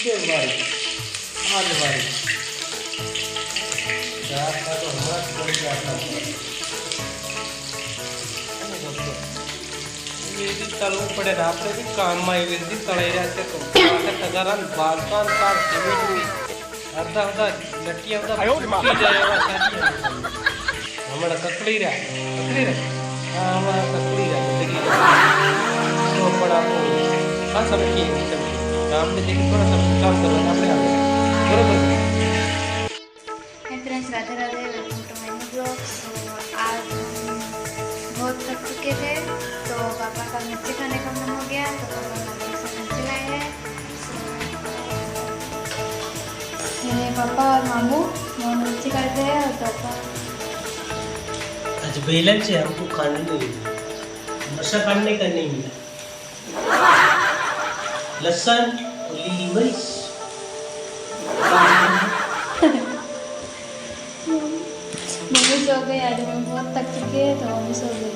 કે વાળી આજ વાળી ચાર તો હમણાં જ પડી ગયા આપણા દોસ્તો એવી રીતે ચાલવું પડે ને આપણે બી કામમાં એવી રીતે તળાઈ રહ્યા છે તો ટગારા બાંધકામ કાર અડધા લટિયા બધા જાય એવા સાચી હમણાં કકડી રહ્યા હા હમણાં કકડી રહ્યા તો પણ આપણું ખાસ સમજીએ કામને देखिए थोड़ा सा काम करना આપણે આવે બરોબર friends Radhe Radhe welcome to my new blog. आज बहुत थक चुके थे तो पापा का मिर्ची खाने का मन हो गया तो पापा मार्केट से मिर्ची लाए हैं। मेरे पापा और मामू वो मिर्ची खाते हैं और पापा आज बेलन से हमको खाने नहीं नशा करने का नहीं मिला लहसुन और लीली मिर्च मम्मी सो गई। आज मैं बहुत थक चुकी है तो मम्मी सो गई।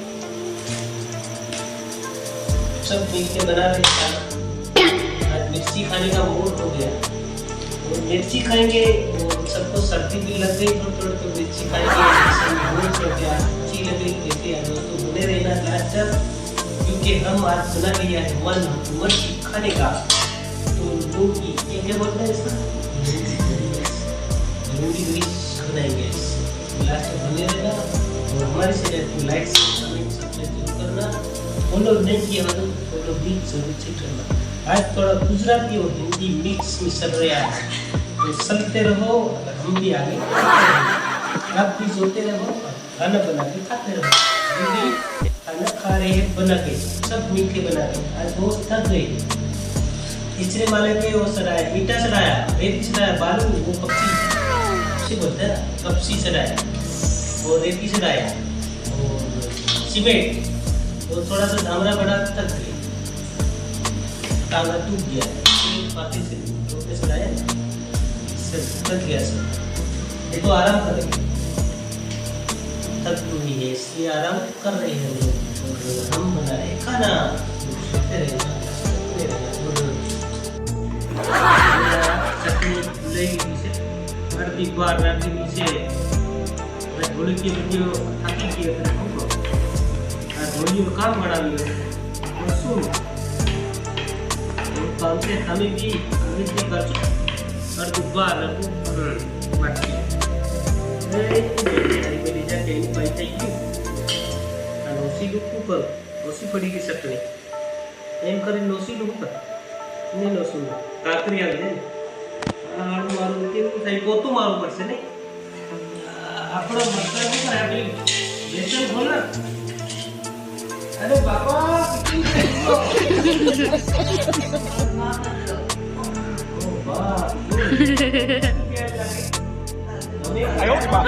सब मिल के बना रहे खाना। आज मिर्ची खाने का मूड हो गया तो मिर्ची खाएंगे सबको सर्दी भी लग गई तो मिर्ची खाएंगे मूड हो गया अच्छी लग रही कहते हैं दोस्तों बने रहना लास्ट तक क्योंकि हम आज सुना लिया है मन मिर्ची खाने का तो लोग क्या बोलते हैं इसका जरूरी बनाएंगे लास्ट में बने रहना और हमारे से लाइक सब्सक्राइब करना फॉलो नहीं किया तो फॉलो भी जरूर चेक करना। आज थोड़ा गुजराती और हिंदी मिक्स में चल रहा है तो चलते रहो अगर हम भी आगे आप भी सोते रहो खाना बना के खाते रहो दीदी खाना खा रहे हैं बना के सब मिल के बना के आज बहुत थक गए तीसरे माले पे वो चढ़ाया ईटा चढ़ाया रेती चढ़ाया बालू वो कपसी बोलते हैं कपसी चढ़ाया और रेती चढ़ाया और सीमेंट और थोड़ा सा धामरा बड़ा तक गए टांगा टूट गया पाते से रोटे चढ़ाया थक गया सर देखो आराम करेंगे थक हुई है इसलिए आराम कर रहे हैं लोग और हम बना रहे खाना सोते रहेगा चटनी लगी नीचे हर एक बार रात नीचे मैं ढोली की वीडियो थाकी की है ढोली में काम बड़ा भी है और सुन काम से हमें भी कर चुका हर एक बार बाकी मेरी जाके इन पाई थी અને ઓસી લુક ઉપર ઓસી પડી ગઈ ચટણી એમ કરીને ઓસી લુક ઉપર નહીં લોસું કાકરી આવી જાય ને આડું મારું કેવું થાય પોતું મારવું પડશે ને આપણો મતલબ શું કરે આપણી બેસન ખોલ ને અરે બાપા કેટલી ઓ બા આયો બા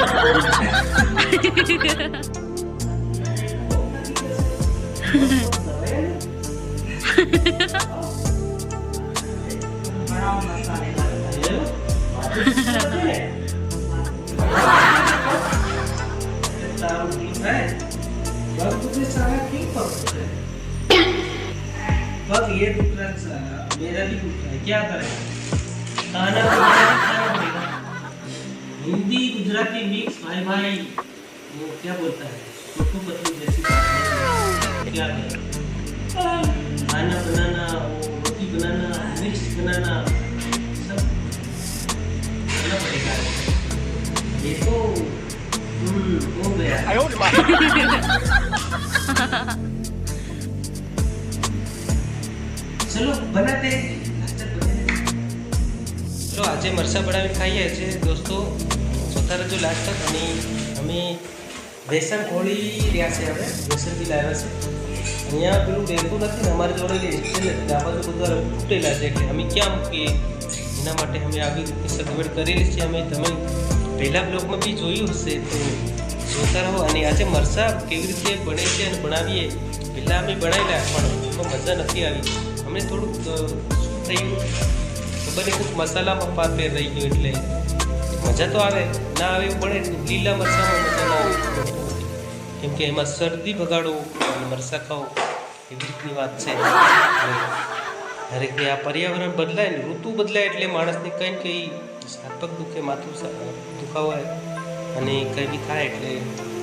ये दूसरा मेरा भी दूसरा है क्या करें खाना खाना पड़ेगा हिंदी गुजराती मिक्स भाई भाई वो क्या बोलता है छोटू पतलू जैसी क्या करें खाना बनाना रोटी बनाना मिक्स बनाना सब करना पड़ेगा ये तो हो गया चलो बनाते चलो आज मरसा बनावी खाइए छे दोस्तों सोता रहो लास्ट तक अमे बेसन खोली रहा है हमें बेसन भी लाया है अँ पेलू डेरतु नहीं अमरी जोड़े आ बाजू बधा तूटेला है कि अमे क्या मूकीए एना माटे अमे आवी रीते सगवड करेली छे अमे तमे पहला ब्लॉग में भी जोयुं हशे तो जोता रहो अने आज मरसा केवी रीते बने छे अने बनावीए पहला अमे बनावेला पण मजा नथी आवी अमे थोड़ुं शुं थयुं खबर नहीं कुछ मसाला में पार रही गयो एटले मजा तो आवे ना आवे बने लीला मरसा में मजा ना आवे केम के एमां शरदी भगाड़ो अने मरसा खाओ एवी रीतनी वात छे અરે કે આ પર્યાવરણ બદલાય ને ઋતુ બદલાય એટલે માણસને કંઈ ને કંઈ હાથ પગ દુખે, માથું દુખાવો અને કંઈ બી થાય એટલે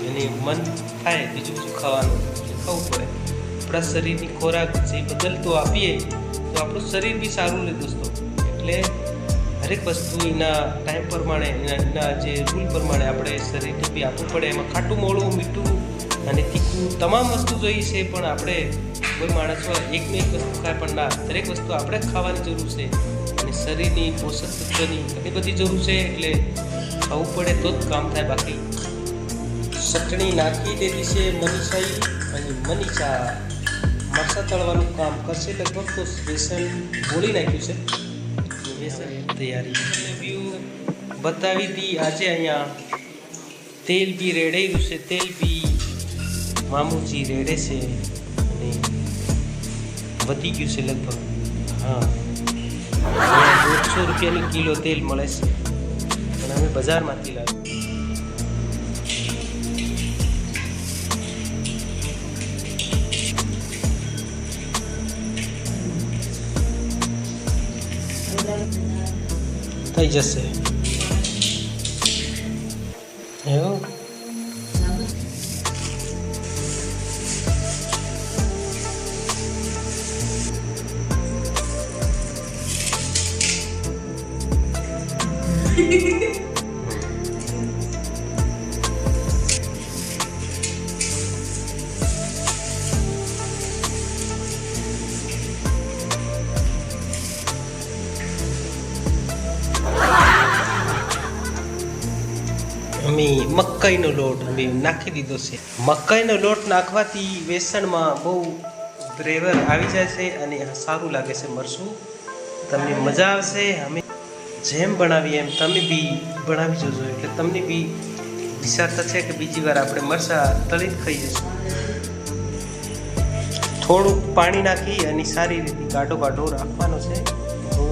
એને મન થાય બીજું બીજું ખાવાનું ખાવું પડે. આપણા શરીરની ખોરાક જે બદલતો આપીએ તો આપણું શરીર બી સારું રહે દોસ્તો. એટલે હરેક વસ્તુ એના ટાઈમ પ્રમાણે એના જે રૂલ પ્રમાણે આપણે શરીરને બી આપવું પડે. એમાં ખાટું મોળું મીઠું અને તીખું તમામ વસ્તુ જોઈએ છે, પણ આપણે કોઈ માણસો એકને એક વસ્તુ ખાય પણ ના, દરેક વસ્તુ આપણે ખાવાની જરૂર છે અને શરીરની પોષક તત્વની ઘણી બધી જરૂર છે. એટલે ખાવું પડે તો જ કામ થાય. બાકી ચટણી નાખી દીધી છે મનીષાઈ અને મનીષા મરચાં તળવાનું કામ કરશે લગભગ. તો બેસન બોળી નાખ્યું છે, બેસન તૈયારી બતાવી દી. આજે અહીંયા તેલ બી રેડાયું છે, તેલ બી મામુજી રેડે છે અને વધી ગયું છે લગભગ. હા, 150 રૂપિયાની કિલો તેલ મળે છે અને અમે બજારમાંથી લાવ્યું. થઈ જશે એવું. અમે મકાઈનો લોટ અમે નાખી દીધો છે. મકાઈનો લોટ નાખવાથી વેસણમાં બહુ ફ્લેવર આવી જાય છે અને સારું લાગે છે મરચું. તમને મજા આવશે. અમે જેમ બનાવીએ એમ તમે બી બનાવી જોજો, એટલે તમને બી ઈચ્છા થશે કે બીજી વાર આપણે મરચાં તળીને ખાઈ જઈશું. થોડુંક પાણી નાખી અને સારી રીતે ગાઢો ગાઢો રાખવાનો છે. બહુ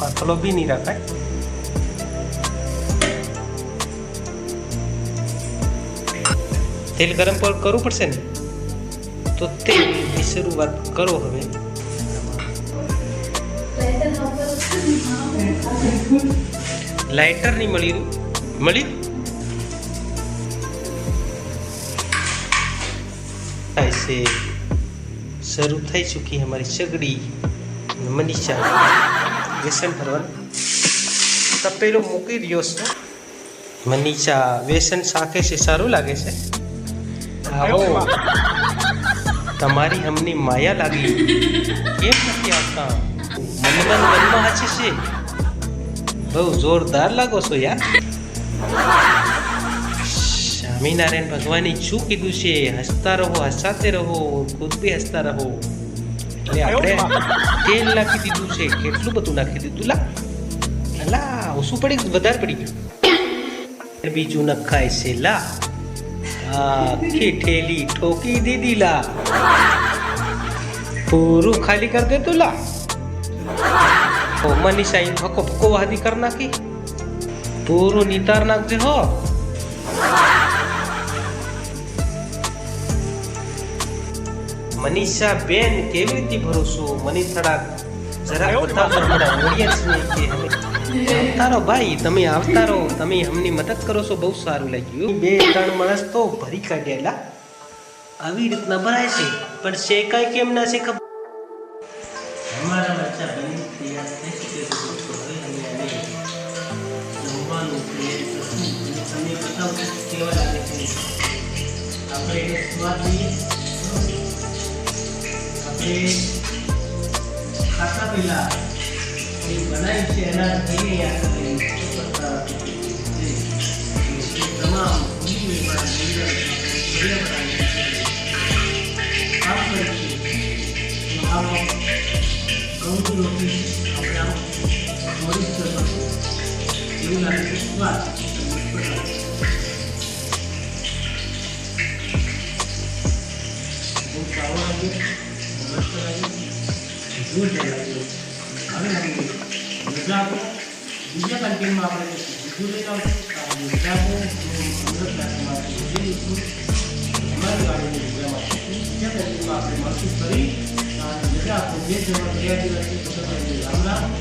પાતળો બી નહીં રાખાય. તેલ ગરમ કરવું પડશે ને, તો તેલની શરૂઆત કરો. હવે લાઇટર નહીં મળી ऐसे શરૂ થઈ ચૂકી हमारी સગડી. મનીષા વેસન ભરવાનું તપેલો મૂકી રહ્યો છે. મનીષા વેસન શાકે છે, સારું લાગે છે. આવો, તમારી અમને માયા લાગી. કેમ નથી આવતા? મનમાં હશે છે. બહુ જોરદાર લાગો છો યાર. સ્વામિનારાયણ ભગવાને શું કીધું છે? હસતા રહો, હસાતે રહો, ખુદ બી હસતા રહો. એટલે આપણે તેલ નાખી દીધું છે. કેટલું બધું નાખી દીધું લા અલા, ઓછું પડી વધારે પડી ગયું. બીજું નખાય છે લા. આખી ઠેલી ઠોકી દીધી લા. પૂરું ખાલી કર દે તું લા. મનીષા ભકો ભકો વાદી કર નાખી. પૂરું નિતાર નાખજે હો. મનીષા બેન કેવી રીતે ભરોસો? મને થોડાક જરા બતાવજો મારા ઓડિયન્સને કે આવતારો ભાઈ, તમે આવતા રહો, તમે અમને મદદ કરો છો, બહુ સારું લાગ્યું. 2-3 માણસ તો ભરી કાઢ્યા. આવી રીતના ભરાય છે, પણ શેકાય કેમ ના છે ખબર. અમારા બચ્ચા બની તૈયાર થઈ ચૂકે છે. જમવાનું તમને બતાવું કેવા લાગે છે. આપણે એને સ્વાદ લઈએ. આપણે ખાતા પહેલા બનાવી છે એના થઈને તમામ ઘઉંની રોટલી આપણે આમ મોડી એવું લાગે છે. સ્વાદ બહુ સારો લાગ્યો, મસ્ત લાગ્યો, જોરદાર લાગ્યો. હવે મજા આપો. બીજા કન્ટેન્ટમાં આપણે બીજું લઈને આવશું. મજા આપો અમારી ગાડીની મજામાં બીજા કન્ટેન્ટમાં આપણે મળશું ફરી. બધા આપણે જે જવા ગયા દિવસથી રામ રામ